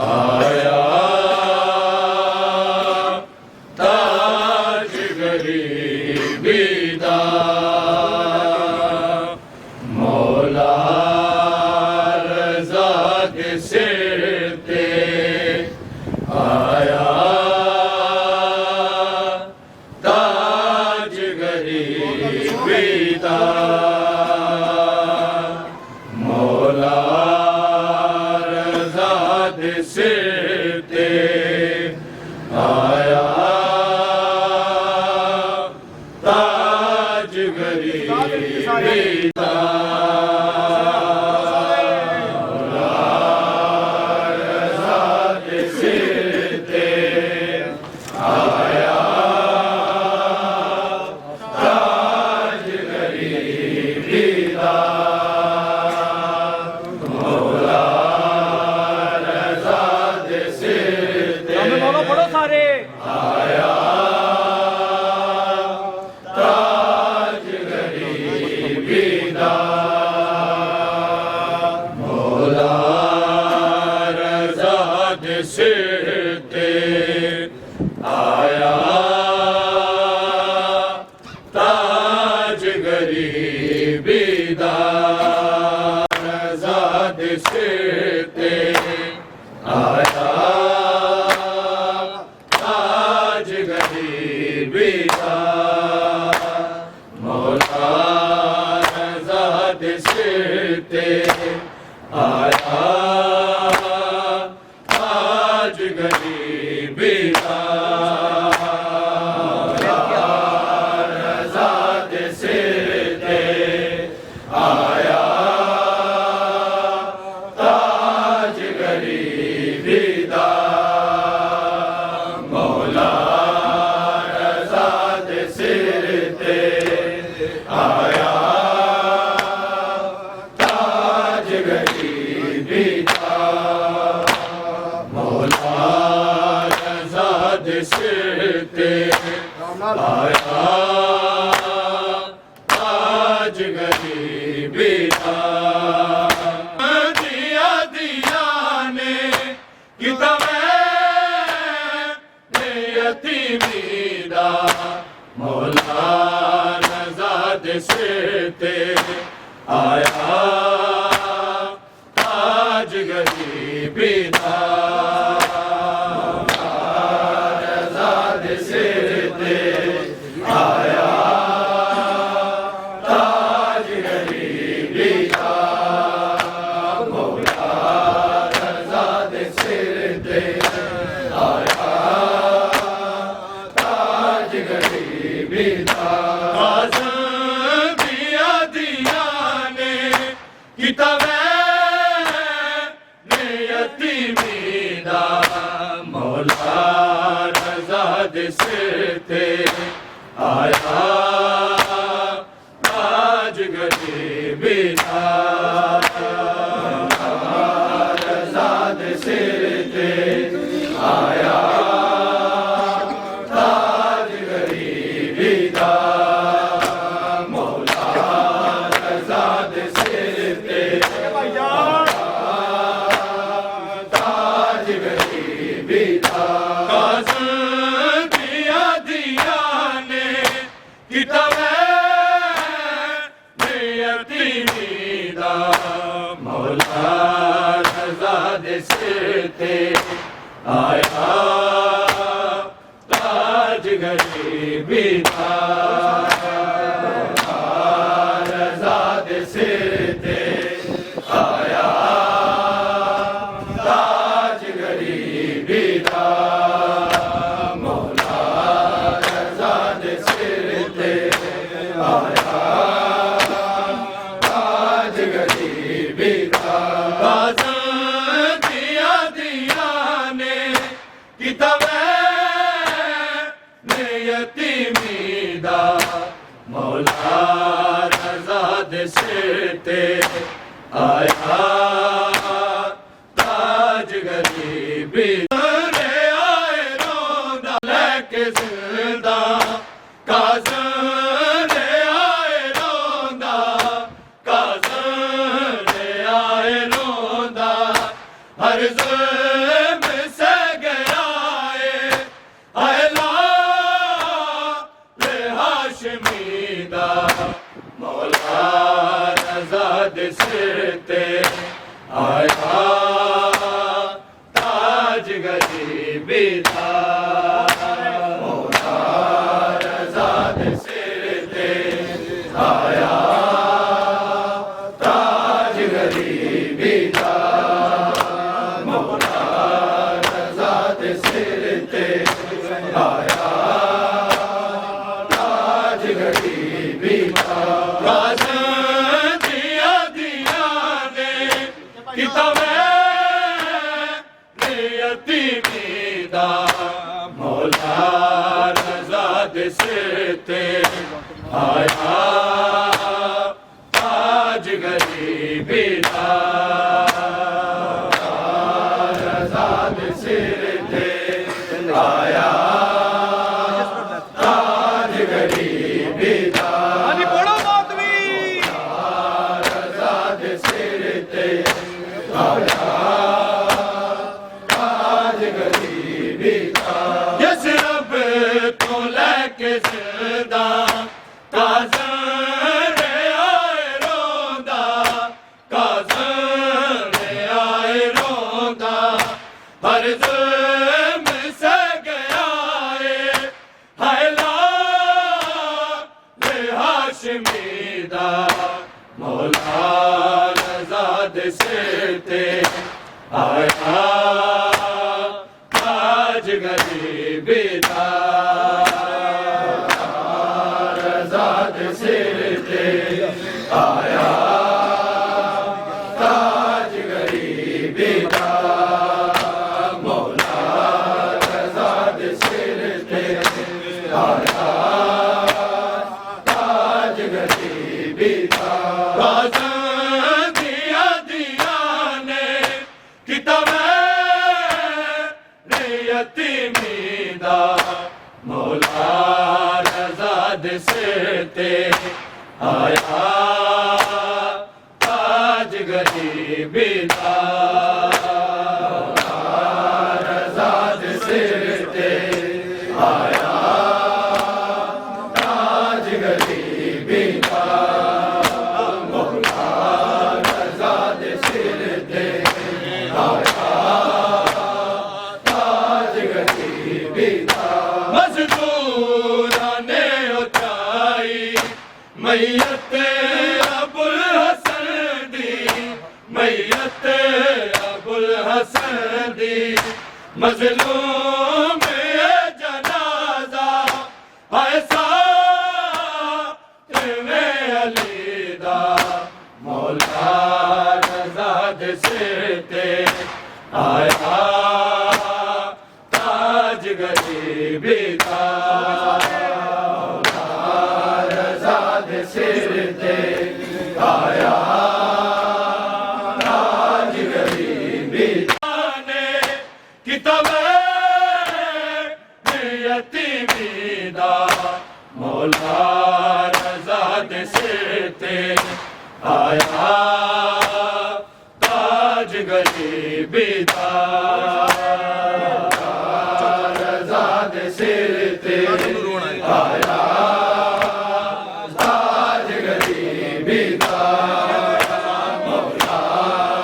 आया ताज गरीबी दा मौला रज़ा दे सिर ते आया ताज गरीबी दा मौला रज़ा दे सिर ते आया ताज गरीबी दा पढ़ो सारे आया ताज गरीबी दा मौला रज़ा दे सिर ते आया ताज गरीबी दा रज़ा दे सिर ते आया ताज गरीबी दा मौला रज़ा दे सिर ते आया ताज गरीबी दा रज़ा दे सिर ते आया ताज गरीबी दा मौला रज़ा दे सिर ते आया ताज गरीबी दा मौला रज़ा दे सिर ते आया ताज गरीबी दा दिया दिया ने किता यतीमी दा मौला रज़ा दे सिर ते आया ताज गरीबी दा रज़ा दे सिर ते आया ताज गरीबी दा मौला रज़ा दे सिर ते आया ताज गरीबी दा दिया दिया ने किता यतीमी दा मौला रज़ा दे सिर ते आया ताज गरीबी दा रज़ा दे सिर ते आया ताज गरीबी दा मौला रज़ा दे सिर ते ताज गरीबी दा दिया दिया ने किता यतीमी दा मौला रज़ा दे सिर ते आया ताज गरीबी दा रज़ा दे सिर ते आया ताज गरीबी दा मौला रज़ा दे सिर ते आया ताज गरीबी दा दिया दिया ने किता यतीमी दा मौला रज़ा दे सिर ते आया ताज गरीबी रे आए रोंदा लेके जिंदा काज़ गरीबी दा काज़म दिया ने किताबे यतीमी दा मौला रज़ा दे सिर ते आया ताज गरीबी दा रज़ा दे सिर ते आया ताज गरीबी दा बोलो मातवी रज़ा दे सिर ते आया ताज गरीबी दा जिस रब तो लेके ज़िंदा काज़म आए रोंदा काज़म आए रोंदा हर ज़ुल्म से गया हाय लाल हाशमी दा मौला रज़ा दे सिर ते आया ताज गरीबी दा रज़ा दे सिर ते आया ताज गरीबी दा मौला रज़ा दे सिर ते आया ताज गरीबी दा काज़म दिया ने किताबे यतीमी दा मौला रज़ा दे सिर ते आया ताज गरीबी दा रज़ा दे सिर ते आया ताज गरीबी दा मौला रज़ा दे सिर ते आया ताज गरीबी दा मज़दूरां ने उठाई मैयत अबुल हसन दी मैयत अबुल हसन दी मज़लूम जनाजा ऐसा अली दा मौला रज़ा दे सिर ते आया ताज गरीबी दा रज़ा दे सिर ते आया ताज गरीबी दा ने किताबे यतीमी दा मौला रज़ा दे सिर ते आया ताज गरीबी दा रज़ा दे सिर ते आया ताज गरीबी दा मौला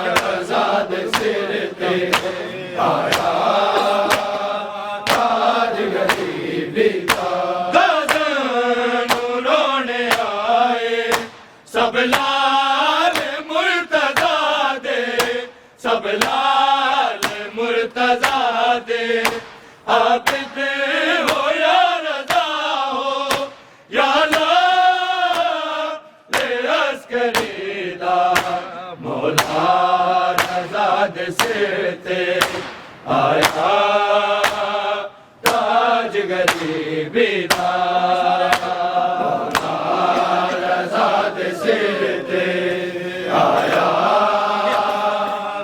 रज़ा दे सिर ते आया ताज गरीबी दा सब लाल मुर्तज़ा दे सब लाल मुर्तज़ा दे आबिद हो या रज़ा हो या लाल अस्करी दा मौला रज़ा दे सिर ते आया ताज गरीबी दा सिर ते आया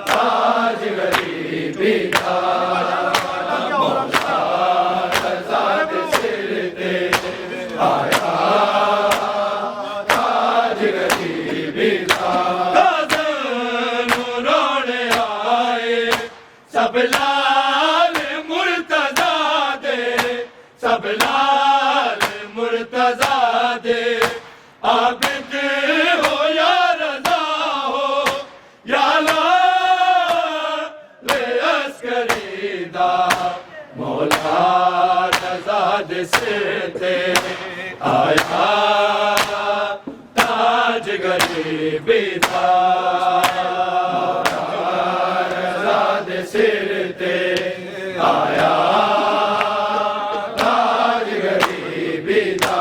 ताज गरीबी दा मौला रज़ा दे सिर ते आया ताज गरीबी दा काज़म रोने आए सब लाल मुर्तज़ा दे सब लाल मुर्तज़ा दे आबिद हो या रज़ा हो या लाल अस्करी दा मौला रज़ा दे सिर ते आया ताज गरीबी दा रज़ा दे सिर ते आया ताज गरीबी दा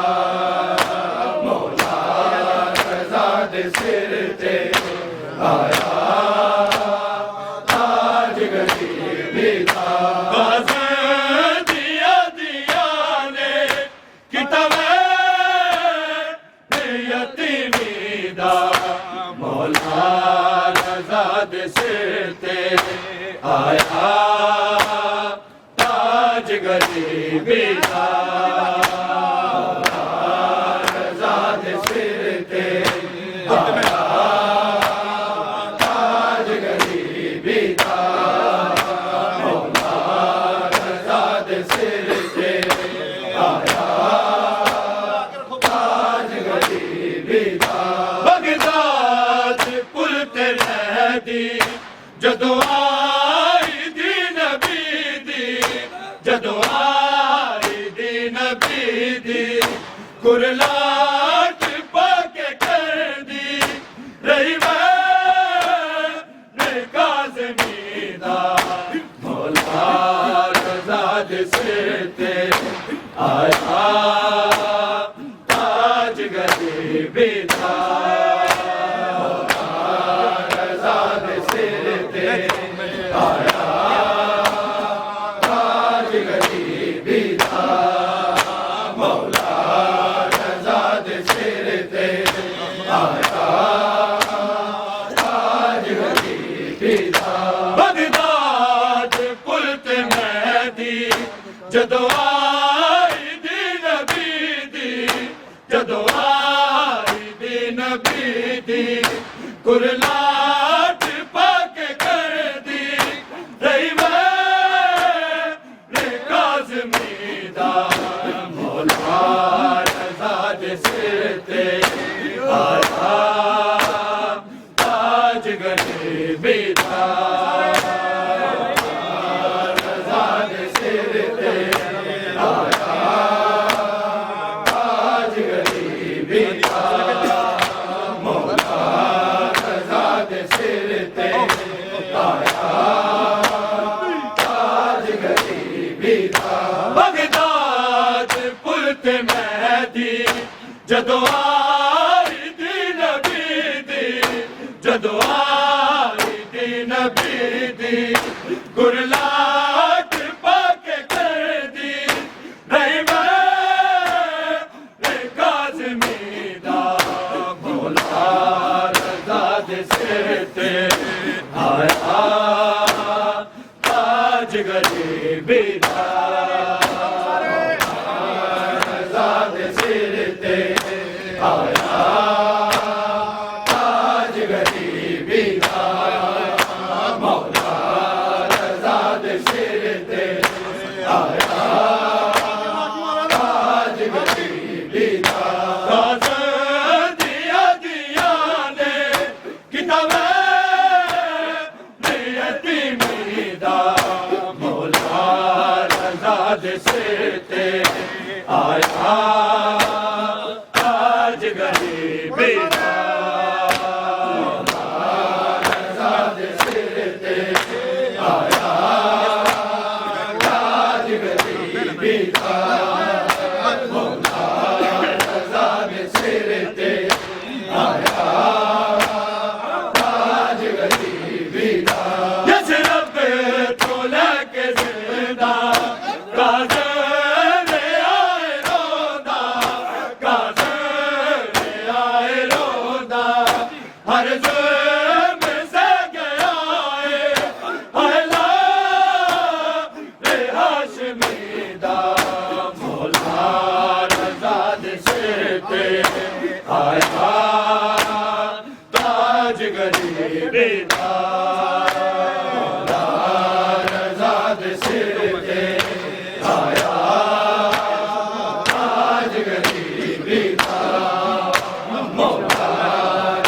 आया ताज गरीबी दा रज़ा दे सिर ते आया ताज गरीबी दा मौला रज़ा दे सिर ते आया ताज गरीबी दा बगदाद पुल ते रहदी जदों आई दी नबी दी जदों आई दी नबी दी कुरलाट पाके कर दी रही मैं काज़मी दा मौला रज़ा दे सिर ते आया ताज गरीबी दा आया ताज गरीबी दा मौला रज़ा दे सिर ते आया ताज गरीबी दा बगदाद पुल ते महदी जदों आई दी नबी दी जदों आई दी नबी दी कुरलाट पाके कर दी रही मैं काज़मी दा मौला रज़ा दे सिर ते आया ताज गरीबी दा रज़ा दे सिर ते आया ताज गरीबी दा मौला रज़ा दे सिर ते आया ताज गरीबी दा बगदाद पुल ते महदी जदों आई दी नबी दी जदों आई दी नबी दी कुरलाट पाके कर दी रही मैं काज़मी दा मौला रज़ा दे सिर ते आया ताज गरीबी दा रज़ा दे सिर ते आया ताज गरीबी दा मौला रज़ा दे सिर ते आया ताज गरीबी दा दिया दिया ने किताबे यतीमी दा मौला रज़ा दे सिर ते आया ताज गरीबी दा मौला रज़ा दे सिर ते आया ताज गरीबी दा मौला रज़ा दे सिर ते आया ताज गरीबी दा जिस रब तो लेके जिंदा काज़र आए रोदा काज़र आए रोदा हर जुर्म से गया है अहला रे हाशमी दा मौला रज़ा दे सिर ते आया ताज गरीबी दा मौला रज़ा दे सिर ते आया ताज गरीबी दा मौला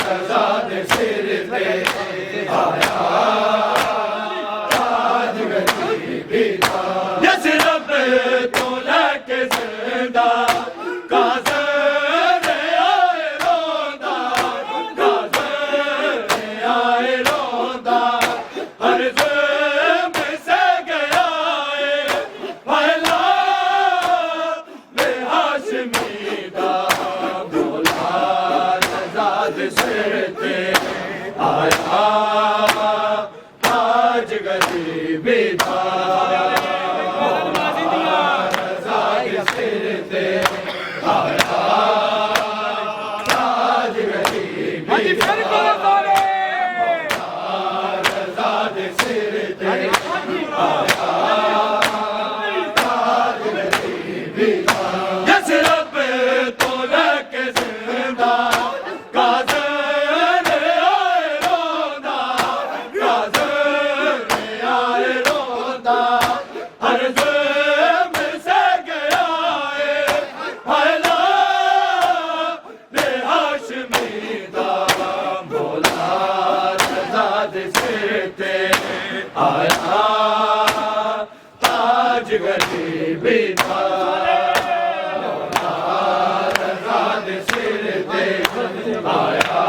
रज़ा दे सिर ते आया ताज गरीबी दा जिस रब तो लेके जिंदा काज़र आए रोदा काज़र आए रोदा हर जुर्म से गया है पहला वे हाशमी गरीबी दा सिर ते आया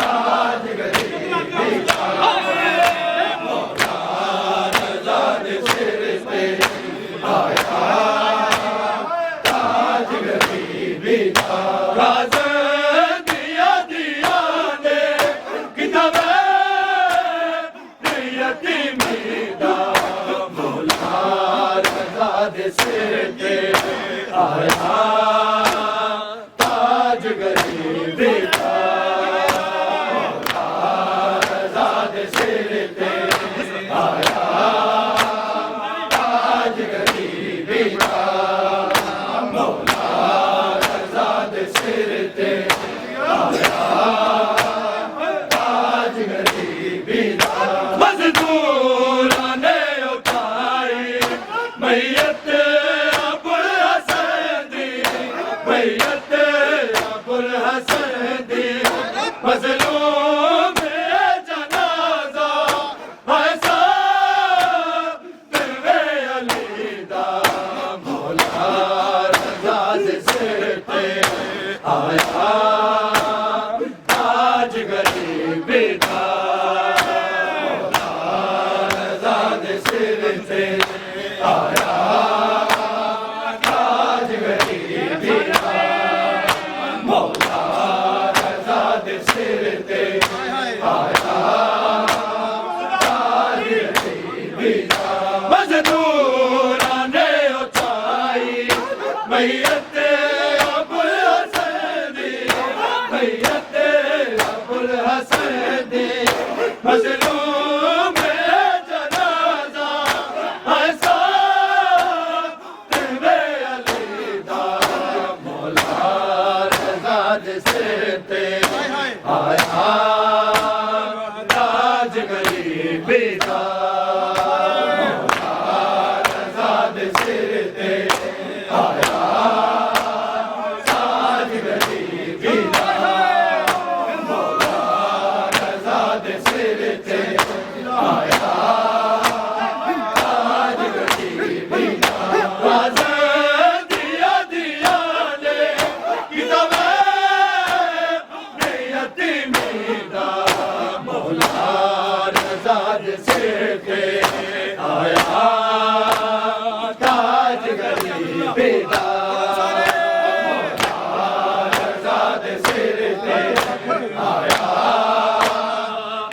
ताज गरीबी दा मौला रज़ा दे सिर ते आया ताज गरीबी दा दिया दिया ने किताबे यतीमी दा मौला रज़ा दे सिर ते आया ताज गरीबी दा मौला रज़ा दे सिर ते आया ताज गरीबी दा मौला रज़ा दे सिर ते आया ताज गरीबी दा मज़दूरां ने उठाई मैयत अबुल हसन दी मैयत अबुल हसन दी मज़लूम जनाज़ा ऐसा दिलवे अली दा मौला रज़ा दे सिर ते आया ताज गरीबी दा मौला रज़ा दे सिर ते आया ताज गरीबी दा मौला रज़ा दे सिर ते आया ताज गरीबी दा मज़दूरां ने उठाई मैयत अबुल हसन दी मैयत अबुल हसन दी मज़लूम जनाज़ा ऐसा दिलवे अली दा मौला रज़ा दे सिर ते आया ताज गरीबी दा मौला रज़ा दे सिर ते आया ताज गरीबी दा मौला रज़ा दे सिर ते आया ताज गरीबी दा दिया दिया ने किताबे यतीमी दा मौला रज़ा दे सिर ते आया ताज गरीबी दा मौला रज़ा दे सिर ते आया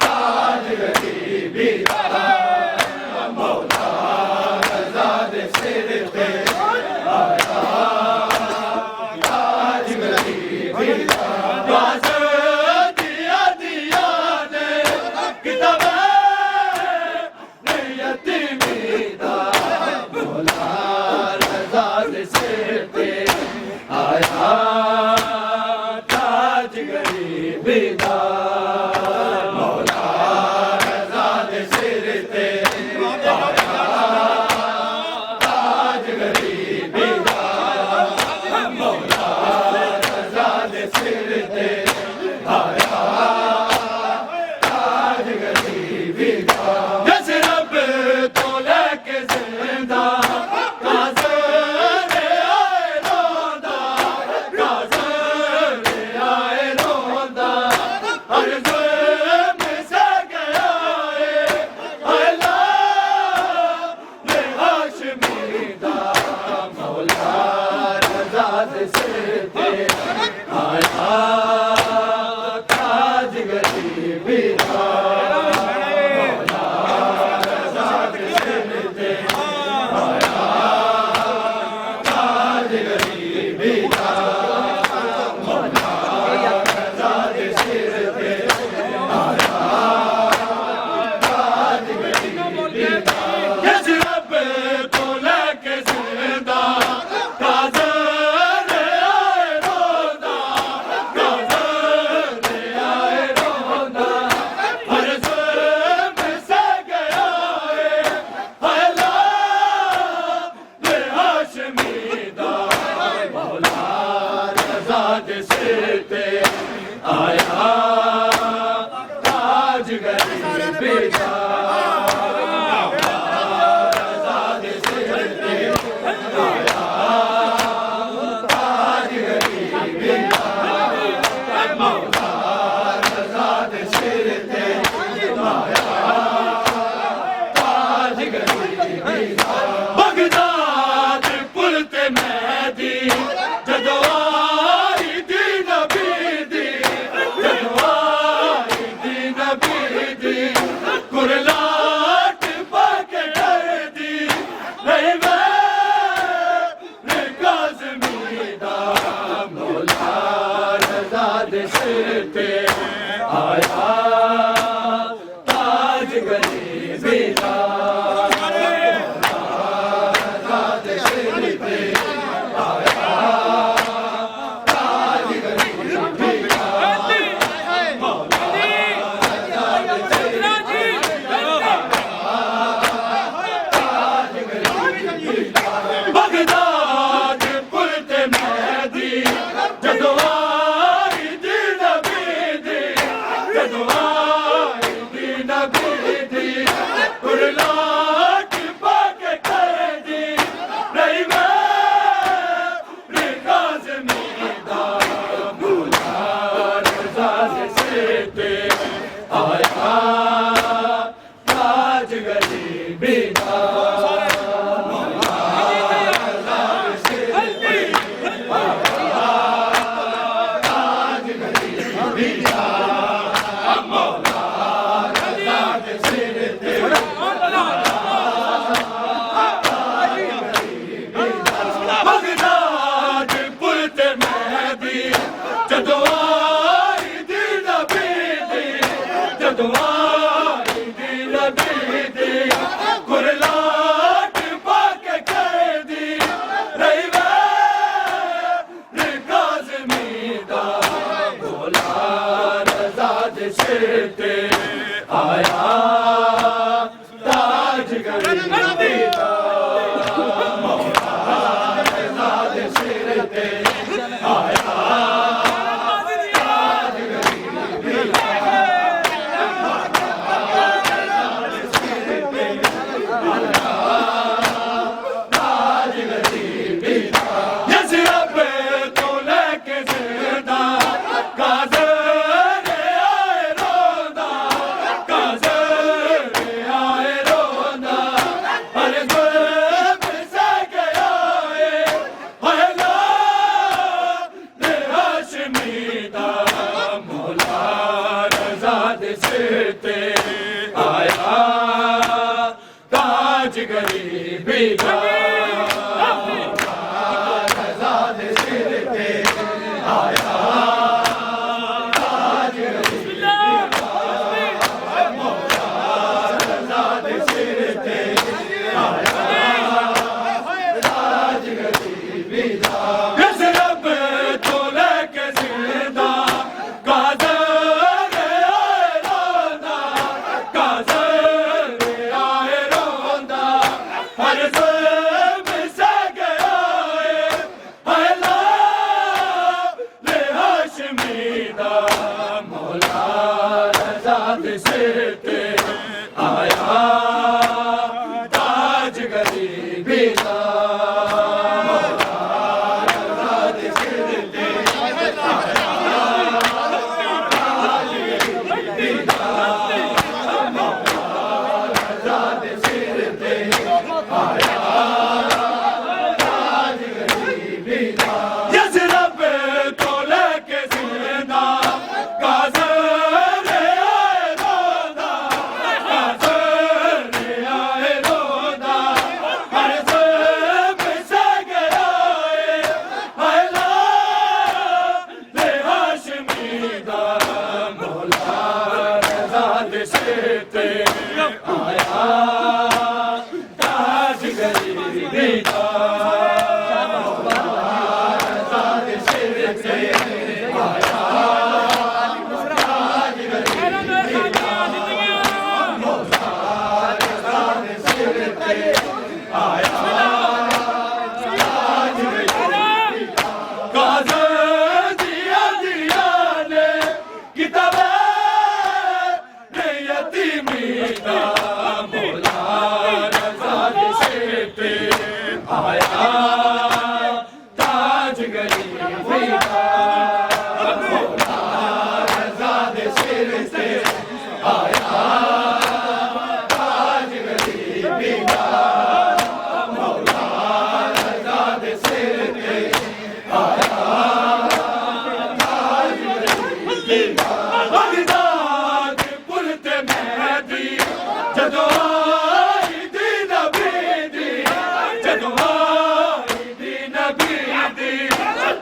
ताज गरीबी दा मौला रज़ा दे सिर ते आया ताज गरीबी दा दिया दिया ने किताबे यतीमी दा मौला रज़ा दे सिर ते आया ताज गरीबी दा मौला रज़ा दे सिर ते आया ताज गरीबी दा मौला रज़ा दे सिर ते आया ताज गरीबी दा जिस रब तो लेके जिंदा काज़र आए रोंदा काज़र आए रोंदा हर जुल्म से गया है अल्लाह ने हाशमी दा मौला रज़ा दे सिर ते आया ताज गरीबी दा मौला रज़ा दे सिर ते आया ताज गरीबी दा मौला रज़ा दे सिर ते आया ताज गरीबी दा जिस रब को लेके जिंदा काज़र आए रोंदा काज़र आए रोंदा हर जुल्म से गया है अल्लाह ने हाशमी दा मौला रज़ा दे सिर ते आया ताज गरीबी दा रज़ा दे ਜਦੋਂ ਆਈ ਦੀ ਨਬੀ ਦੀ ਜਦੋਂ ਆਈ ਦੀ ਨਬੀ ਦੀ ਕੁਰਲਾਟ ਪਾ ਕੇ ਡਰਦੀ ਨਹੀਂ ਮੈਂ ਕਾਜ਼ਮੀ ਦਾ ਮੌਲਾ ਰਜ਼ਾ ਦੇ ਸਿਰ ਤੇ ਆਇਆ ਤਾਜ ਗਰੀਬੀ ਦਾ Ah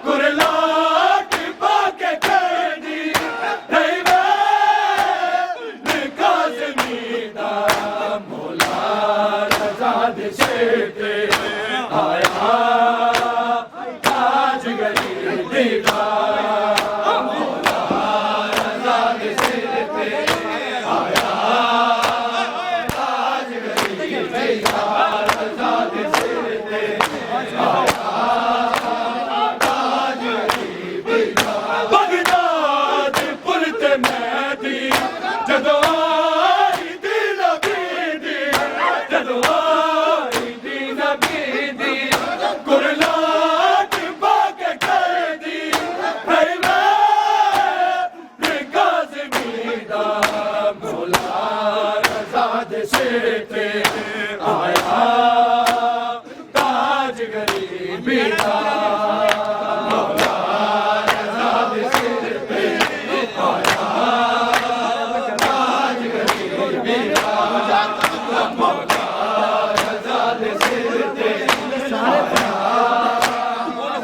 कुरलाट पाके कैदी रहीवे काज़मी दा मौला रज़ा दे सिर ते आया ताज गरीबी दा मौला रज़ा दे सिर ते आया ताज गरीबी दा रज़ा दे सिर ते आया ताज गरीबी दा बगदाद पुल ते मैदी जदों आई दी नबी दी जदों आई दी नबी दी कुरलाट पाके कैदी रहीवे काज़मी दा मौला रज़ा दे सिर ते आया ताज गरीबी दा मौला रज़ा दे सिर ते आया ताज गरीबी दा मौला रज़ा दे सिर ते आया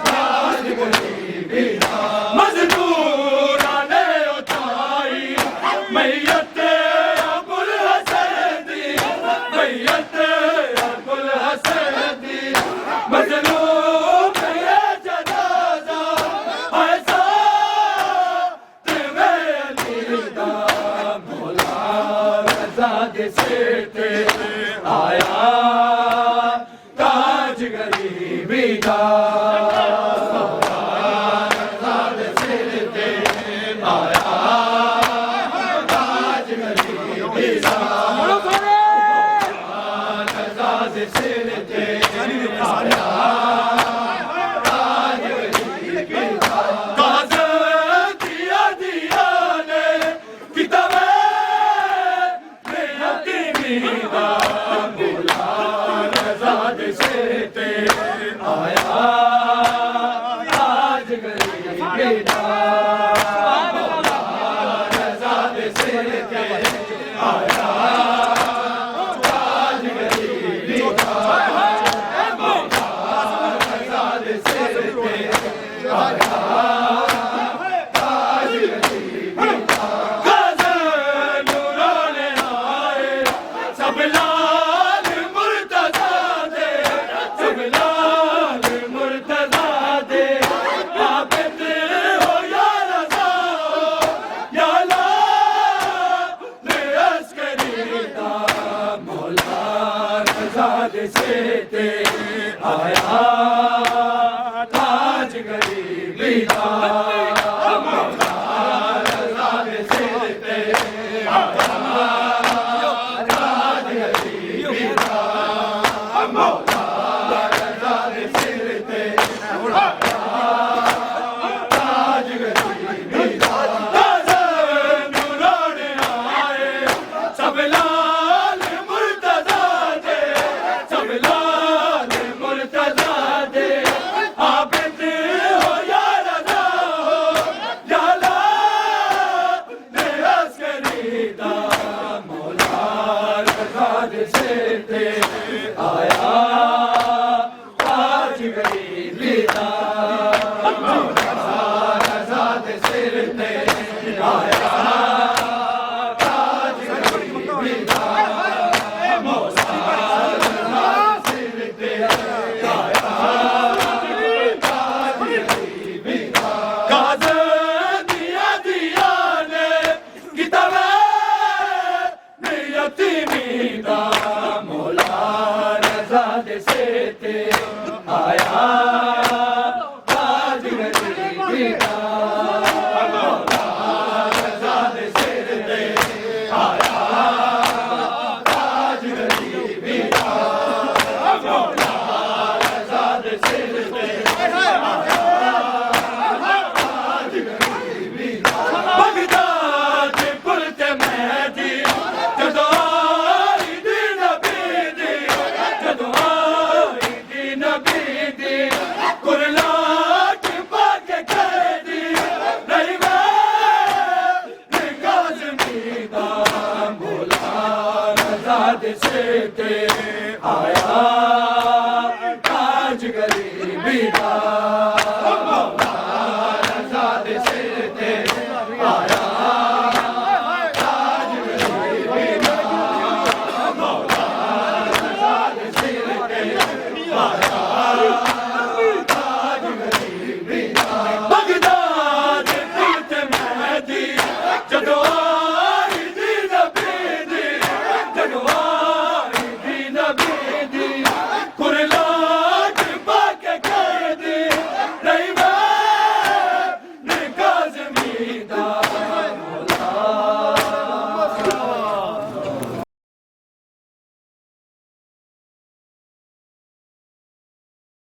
ताज गरीबी दा मज़दूरां ने उठाई मैयत अबुल हसन दी मैयत अबुल हसन दी मज़लूम ये जनाज़ा ऐसा तिवे अली दा मौला रज़ा दे सिर ते आया ताज गरीबी दा मौला रज़ा दे सिर ते आया ताज गरीबी दा मौला रज़ा दे सिर ते आया ताज गरीबी दा काज़ दिया दिया ने किताबे यतीमी दा मौला रज़ा दे सिर ते आया ताज गरीबी दा मौला रज़ा दे सिर ते आया ताज गरीबी दा मौला रज़ा दे सिर ते आया ताज गरीबी दा काज़ नूराने आए सब लाल मुर्तज़ा दे सब लाल मुर्तज़ा दे आबिद हो या रज़ा हो या लाल अस्करी दा मौला रज़ा दे सिर ते आया ताज गरीबी दा मौला रज़ा दे सिर ते आया ताज गरीबी दा मौला रज़ा दे सिर ते आया ताज गरीबी दा काज़ नूराने आए सब लाल मुर्तज़ा दे सब लाल मुर्तज़ा दे आबिद हो या रज़ा हो या लाल अस्करी दा मौला रज़ा दे सिर ते आया ताज गरीबी दा मौला रज़ा दे सिर ते आया ताज गरीबी दा मौला रज़ा दे सिर ते आया ताज गरीबी दा काज़ दिया दिया ने किताबे यतीमी दा मौला रज़ा दे सिर ते आया ताज गरीबी दा मौला रज़ा दे सिर ते आया ताज गरीबी दा मौला रज़ा दे सिर ते आया ताज गरीबी दा बगदाद पुल ते मैदी जदों आई दी नबी दी जदों आई दी नबी दी कुरलाट पाके कैदी रहीवे काज़मी दा मौला रज़ा दे सिर ते आया ताज गरीबी दा